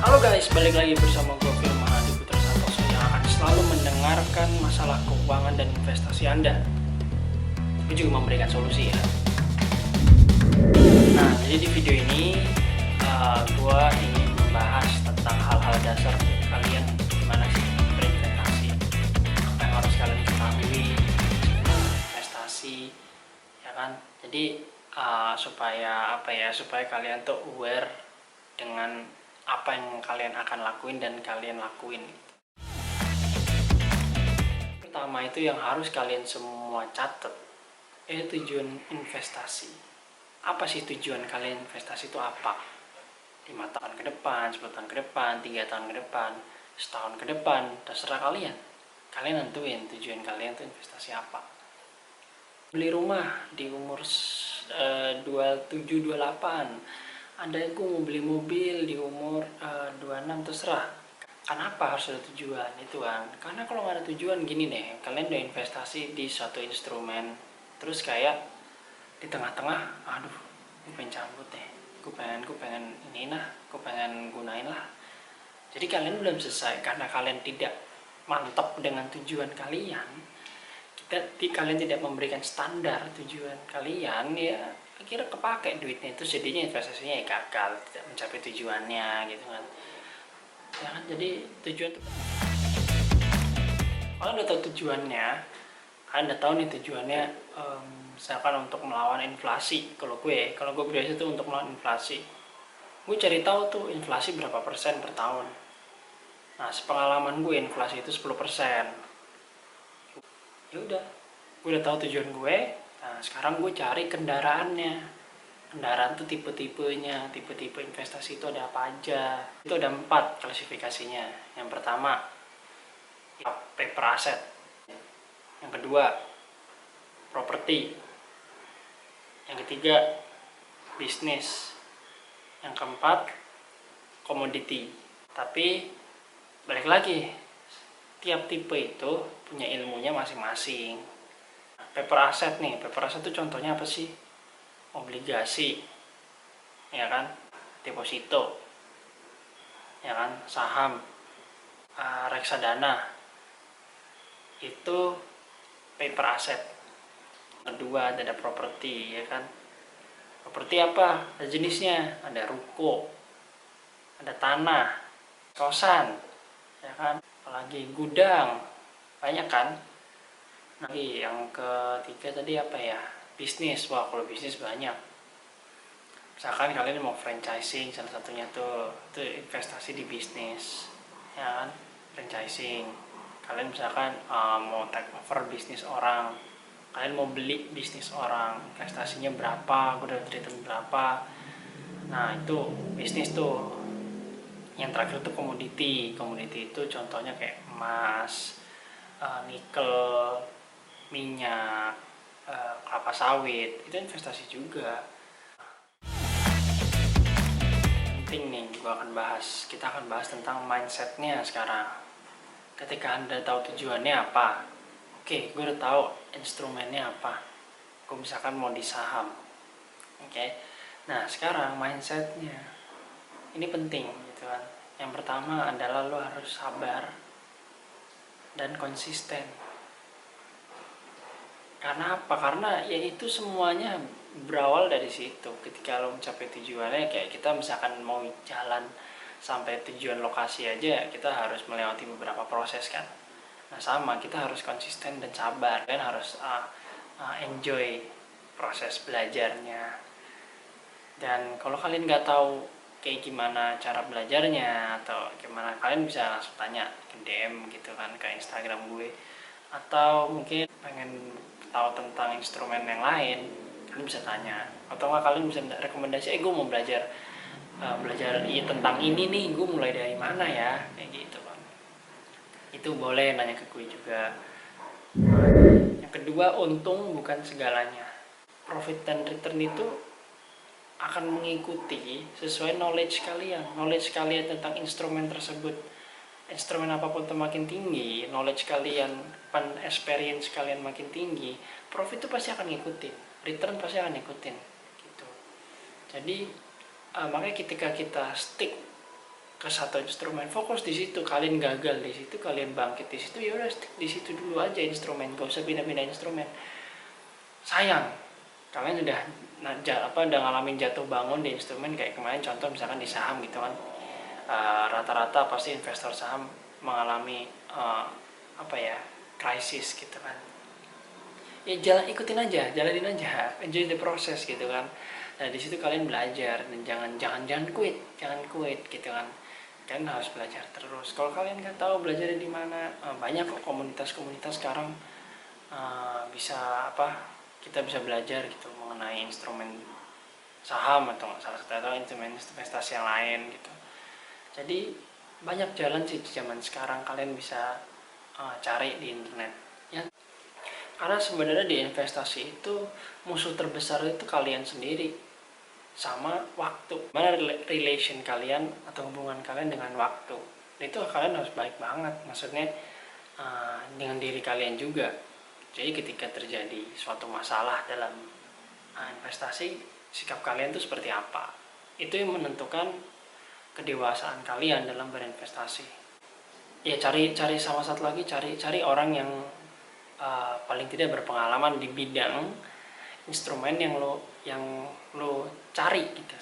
Halo guys, balik lagi bersama gue Firman Adi Putra Santoso yang akan selalu mendengarkan masalah keuangan dan investasi Anda. Gue juga memberikan solusi ya. Nah, jadi di video ini gue ingin membahas tentang hal-hal dasar kalian gimana sih berinvestasi, apa yang harus kalian ketahui sebelum investasi, ya kan? Jadi supaya kalian tuh aware dengan apa yang kalian akan lakuin dan kalian lakuin. Pertama itu yang harus kalian semua catat, tujuan investasi. Apa sih tujuan kalian investasi itu apa? 5 tahun ke depan, 10 tahun ke depan, 3 tahun ke depan, setahun ke depan, terserah kalian. Kalian nentuin tujuan kalian tuh investasi apa. Beli rumah di umur 27, 28. Ada yang gue mau beli mobil di umur 26, terserah. Kenapa harus ada tujuan itu kan? Karena kalau nggak ada tujuan gini deh, kalian udah investasi di suatu instrumen, terus kayak di tengah-tengah, aduh, gue pengen cabut deh, gue pengen ini nah, gue pengen gunain lah. Jadi kalian belum selesai karena kalian tidak mantap dengan tujuan kalian. Kalian tidak memberikan standar tujuan kalian, ya akhirnya kepake duitnya itu, jadinya investasinya ya gagal, tidak mencapai tujuannya gitu kan. Ya kan, jadi tujuan itu kalian udah tahu tujuannya, kalian udah tahu nih tujuannya, misalkan untuk melawan inflasi. Kalau gue biasa tuh untuk melawan inflasi, gue cari tahu tuh inflasi berapa persen per tahun. Nah, sepengalaman gue inflasi itu 10%. Ya udah, gue udah tahu tujuan gue. Nah, sekarang gue cari kendaraannya. Kendaraan tuh tipe-tipenya, tipe-tipe investasi itu ada apa aja. Itu ada 4 klasifikasinya. Yang pertama, paper asset. Yang kedua, properti. Yang ketiga, bisnis. Yang keempat, komoditi. Tapi balik lagi, tiap tipe itu punya ilmunya masing-masing. Paper asset nih, paper asset itu contohnya apa sih? Obligasi, ya kan? Deposito, ya kan? Saham, reksadana, itu paper asset. Kedua ada properti, ya kan? Properti apa? Ada jenisnya, ada ruko, ada tanah, kosan, ya kan? Apalagi gudang, banyak kan. Nah, yang ketiga tadi apa ya? Bisnis. Wah, kalau bisnis banyak. Misalkan kalian mau franchising, salah satunya tuh itu investasi di bisnis, ya kan? Franchising. Kalian misalkan mau take over bisnis orang, kalian mau beli bisnis orang, investasinya berapa, udah return berapa. Nah, itu bisnis tuh. Yang terakhir tuh komoditi. Komoditi itu contohnya kayak emas, nikel, minyak, kelapa sawit, itu investasi juga. Penting nih, kita akan bahas tentang mindsetnya sekarang. Ketika Anda tahu tujuannya apa, oke, gue udah tahu instrumennya apa, gue misalkan mau di saham, oke. Nah, sekarang mindsetnya ini penting gitu kan. Yang pertama adalah lo harus sabar dan konsisten. Karena apa? Karena ya itu semuanya berawal dari situ. Ketika lo mencapai tujuannya, kayak kita misalkan mau jalan sampai tujuan lokasi aja, kita harus melewati beberapa proses kan. Nah, sama, kita harus konsisten dan sabar, dan harus enjoy proses belajarnya. Dan kalau kalian nggak tahu kayak gimana cara belajarnya atau gimana, kalian bisa langsung tanya ke DM gitu kan, ke Instagram gue. Atau mungkin pengen tahu tentang instrumen yang lain, kalian bisa tanya. Atau nggak, kalian bisa minta rekomendasi, gue mau belajar tentang ini nih, gue mulai dari mana ya, kayak gitu kan. Itu boleh nanya ke gue juga. Yang kedua, untung bukan segalanya. Profit dan return itu akan mengikuti sesuai knowledge kalian tentang instrumen tersebut. Instrumen apapun makin tinggi, knowledge kalian, experience kalian makin tinggi, profit itu pasti akan ngikutin, return pasti akan ngikutin gitu. Jadi makanya ketika kita stick ke satu instrumen, fokus di situ. Kalian gagal di situ, kalian bangkit di situ, ya udah stick di situ dulu aja instrumen, gak usah pindah-pindah instrumen. Sayang kalian udah udah ngalamin jatuh bangun di instrumen, kayak kemarin contoh misalkan di saham gitu kan. Rata-rata pasti investor saham mengalami krisis gitu kan. Ya ikutin aja, jalanin aja, enjoy the process gitu kan. Nah di situ kalian belajar, dan jangan quit gitu kan. Kalian harus belajar terus. Kalau kalian nggak tahu belajar di mana, banyak kok komunitas-komunitas sekarang. Kita bisa belajar gitu mengenai instrumen saham atau salah satu atau instrumen investasi yang lain gitu. Jadi banyak jalan sih di zaman sekarang, kalian bisa cari di internet ya. Karena sebenarnya di investasi itu musuh terbesar itu kalian sendiri sama waktu. Mana relation kalian atau hubungan kalian dengan waktu, itu kalian harus baik banget, maksudnya dengan diri kalian juga. Jadi ketika terjadi suatu masalah dalam investasi, sikap kalian itu seperti apa, itu yang menentukan kedewasaan kalian dalam berinvestasi. Ya cari sama satu lagi, cari orang yang paling tidak berpengalaman di bidang instrumen yang lo cari gitu.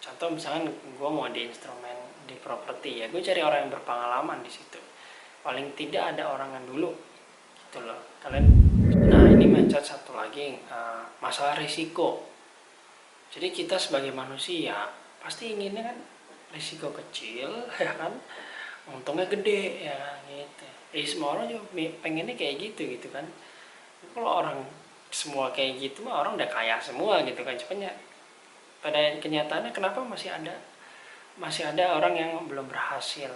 Contoh misalkan gue mau di instrumen di properti, ya gue cari orang yang berpengalaman di situ. Paling tidak ada orang yang dulu gitu loh kalian. Nah ini mindset satu lagi, masalah risiko. Jadi kita sebagai manusia pasti inginnya kan risiko kecil ya kan, untungnya gede ya gitu. Semua orang juga pengennya kayak gitu kan. Kalau orang semua kayak gitu mah orang udah kaya semua gitu kan. Cepatnya pada kenyataannya kenapa masih ada orang yang belum berhasil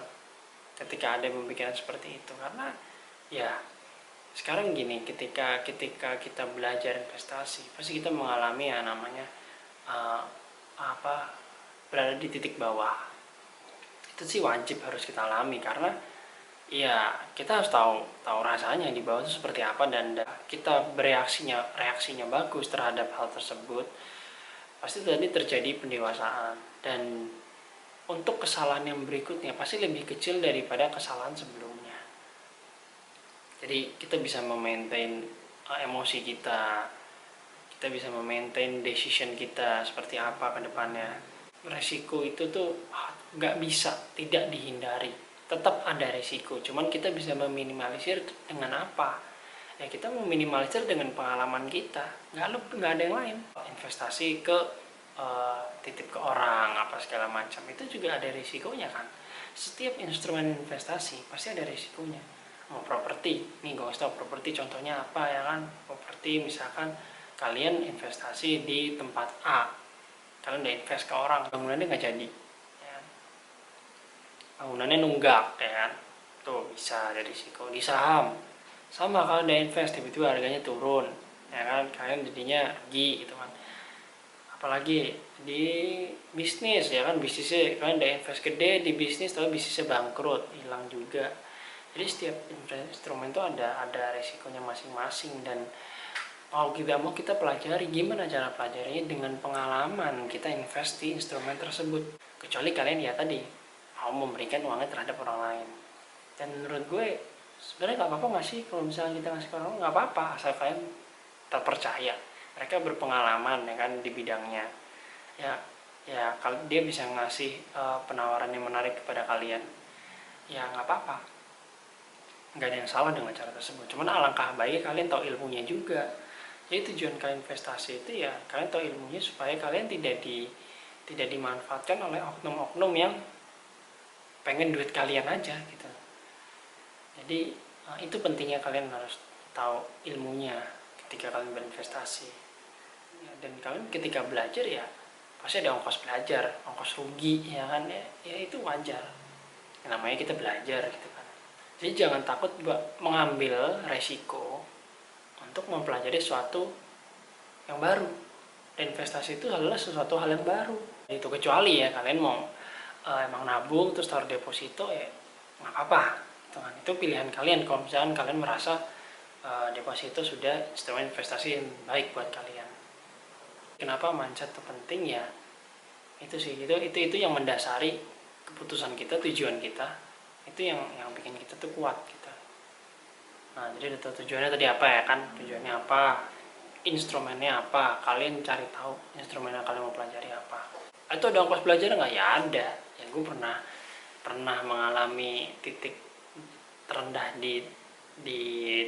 ketika ada pemikiran seperti itu? Karena ya sekarang gini, ketika kita belajar investasi pasti kita mengalami yang namanya berada di titik bawah. Itu sih wajib harus kita alami, karena ya kita harus tahu rasanya di bawah itu seperti apa, dan kita reaksinya bagus terhadap hal tersebut, pasti tadi terjadi pendewasaan. Dan untuk kesalahan yang berikutnya pasti lebih kecil daripada kesalahan sebelumnya. Jadi kita bisa memaintain emosi kita bisa memaintain decision kita seperti apa ke depannya. Resiko itu tuh nggak bisa tidak dihindari, tetap ada resiko, cuman kita bisa meminimalisir dengan apa ya? Kita meminimalisir dengan pengalaman kita, nggak ada yang lain. Investasi ke titip ke orang apa segala macam, itu juga ada risikonya kan. Setiap instrumen investasi pasti ada risikonya. Mau properti nih, gue tau properti contohnya apa ya kan. Properti misalkan kalian investasi di tempat A, kalian udah invest ke orang, bangunannya nggak jadi ya. Bangunannya nunggak ya kan, tuh bisa ada risiko. Di saham sama, kalian udah invest tiba-tiba harganya turun ya kan, kalian jadinya rugi gitu kan. Apalagi di bisnis ya kan, bisnisnya kalian udah invest gede di bisnis tapi bisnisnya bangkrut, hilang juga. Jadi setiap instrumen itu ada resikonya masing-masing, dan mau kita pelajari. Gimana cara pelajarinya? Dengan pengalaman kita invest di instrumen tersebut. Kecuali kalian ya tadi mau memberikan uangnya terhadap orang lain. Dan menurut gue sebenarnya nggak apa-apa nggak sih kalau misalnya kita ngasih ke orang, nggak apa-apa asal kalian terpercaya, mereka berpengalaman ya kan di bidangnya. Ya kalau dia bisa ngasih penawaran yang menarik kepada kalian, ya nggak apa-apa, nggak ada yang salah dengan cara tersebut. Cuman alangkah baik kalian tahu ilmunya juga. Jadi tujuan kalian investasi itu ya kalian tahu ilmunya, supaya kalian tidak dimanfaatkan oleh oknum-oknum yang pengen duit kalian aja gitu. Jadi itu pentingnya kalian harus tahu ilmunya ketika kalian berinvestasi. Ya, dan kalian ketika belajar ya pasti ada ongkos belajar, ongkos rugi ya kan, ya itu wajar. Namanya kita belajar gitu kan. Jadi jangan takut mengambil resiko untuk mempelajari sesuatu yang baru. Dan investasi itu adalah sesuatu hal yang baru. Itu kecuali ya kalian mau emang nabung terus taruh deposito, ya nggak apa-apa. Itu pilihan kalian. Kalau misalkan kalian merasa deposito sudah instrumen investasi yang baik buat kalian. Kenapa mindset itu penting ya? Itu sih, itu yang mendasari keputusan kita, tujuan kita, itu yang bikin kita tuh kuat gitu. Nah, jadi udah tahu tujuannya tadi apa ya kan, tujuannya apa, instrumennya apa, kalian cari tahu instrumen yang kalian mau pelajari apa. Itu ada ongkos belajar nggak? Ya ada. Ya gue pernah mengalami titik terendah di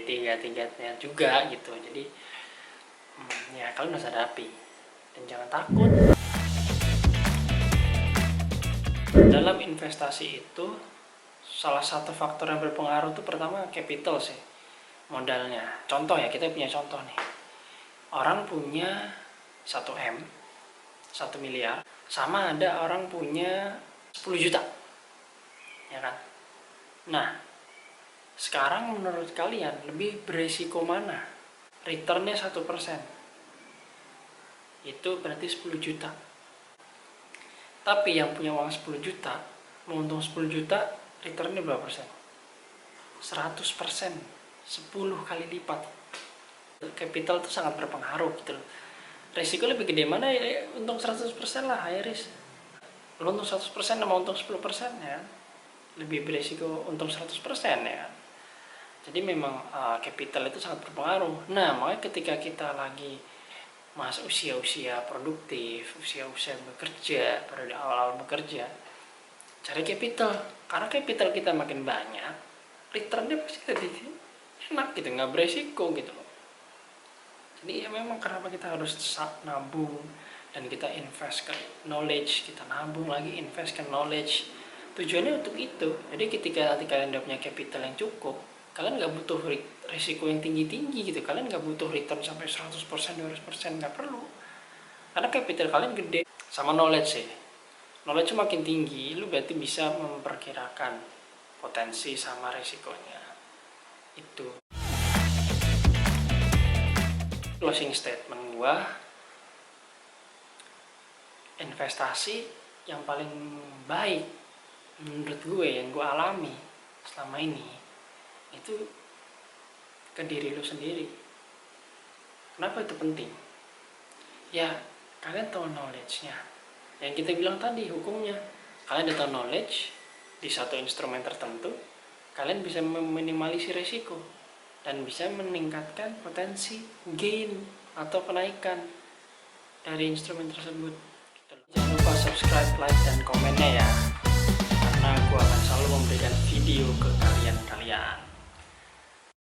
tiga-tiganya juga gitu. Jadi ya kalian harus hadapi dan jangan takut. Dalam investasi itu salah satu faktor yang berpengaruh itu pertama capital sih, modalnya. Contoh ya, kita punya contoh nih, orang punya 1M, 1 miliar, sama ada orang punya 10 juta, ya kan? Nah, sekarang menurut kalian lebih beresiko mana? Returnnya 1%, itu berarti 10 juta. Tapi yang punya uang 10 juta, menguntung 10 juta, returnnya berapa persen? 100%, 10 kali lipat. Capital itu sangat berpengaruh gitu loh. Resiko lebih gede mana ya? Untung 100% lah, high risk. Lo untung 100% sama untung 10% ya, lebih beresiko untung 100% ya. Jadi memang capital itu sangat berpengaruh. Nah, makanya ketika kita lagi masuk usia-usia produktif, usia-usia bekerja, pada awal-awal bekerja, cari capital. Karena capital kita makin banyak, returnnya pasti lebih enak gitu, nggak beresiko gitu loh. Jadi ya memang kenapa kita harus nabung dan kita invest ke knowledge, kita nabung lagi invest ke knowledge. Tujuannya untuk itu. Jadi ketika nanti kalian udah punya capital yang cukup, kalian nggak butuh risiko yang tinggi-tinggi gitu. Kalian nggak butuh return sampai 100%, 200%, nggak perlu. Karena capital kalian gede. Sama knowledge sih. Knowledge makin tinggi, lu berarti bisa memperkirakan potensi sama risikonya. Itu. Closing statement gua, investasi yang paling baik menurut gue yang gue alami selama ini itu ke diri lu sendiri. Kenapa itu penting? Ya kalian tahu knowledge-nya, yang kita bilang tadi hukumnya. Kalian udah tahu knowledge di satu instrumen tertentu, kalian bisa meminimalisir resiko dan bisa meningkatkan potensi gain atau kenaikan dari instrumen tersebut. Jangan lupa subscribe, like, dan komennya ya, karena aku akan selalu memberikan video ke kalian.